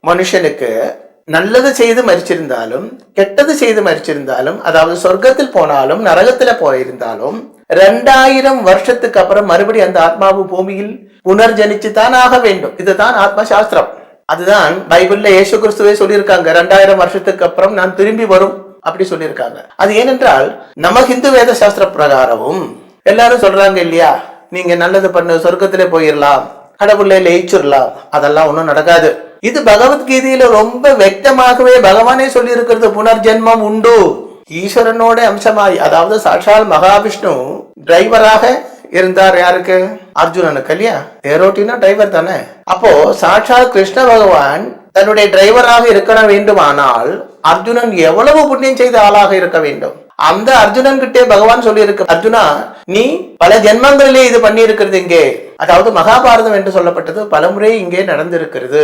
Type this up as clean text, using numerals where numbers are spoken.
மனுஷனுக்கு நல்லது செய்து மரிச்சிருந்தாலும் கெட்டது செய்து மரிச்சிருந்தாலும், அதாவது சொர்க்கத்தில் போனாலும் நரகத்துல போயிருந்தாலும் 2000 வருஷத்துக்கு அப்புறம் மறுபடியும் அந்த ஆத்மாவு பூமியில் புனர்ஜனிச்சு தான் ஆக வேண்டும். இதுதான் ஆத்ம சாஸ்திரம். அதுதான் பைபிள்ல இயேசு கிறிஸ்துவே சொல்லியிருக்காங்க, 2000 வருஷத்துக்கு அப்புறம் நான் திரும்பி வரும் அப்படி சொல்லியிருக்காங்க. அது ஏனென்றால் நம்ம ஹிந்து வேத சாஸ்திர பிரகாரமும் எல்லாரும் சொல்றாங்க இல்லையா, நீங்க நல்லது பண்ணு சொர்க்கத்திலே போயிடலாம், கடவுளே லயிச்சிடலாம். அதெல்லாம் ஒண்ணும் நடக்காது. இது பகவத்கீதையில ரொம்ப வெக்தமாகவே பகவானே சொல்லி இருக்கிறது, புனர்ஜென்மம் உண்டு. ஈஸ்வரனோட அம்சமாய், அதாவது சாட்சால் மகாவிஷ்ணு டிரைவராக இருந்தார். யாருக்கு? அர்ஜுனனுக்கு இல்லையா? தேரோட்டினா டிரைவர் தானே. அப்போ சாட்சாத் கிருஷ்ண பகவான் தன்னுடைய டிரைவராக இருக்க வேண்டுமானால் அர்ஜுனன் எவ்வளவு புண்ணியம் செய்த ஆளாக இருக்க வேண்டும். அந்த அர்ஜுனன் கிட்டே பகவான் சொல்லி இருக்கு, அர்ஜுனா நீ பல ஜென்மங்களிலே இது பண்ணி இருக்கிறது இங்கே, அதாவது மகாபாரதம் என்று சொல்லப்பட்டது பலமுறை இங்கே நடந்திருக்கிறது.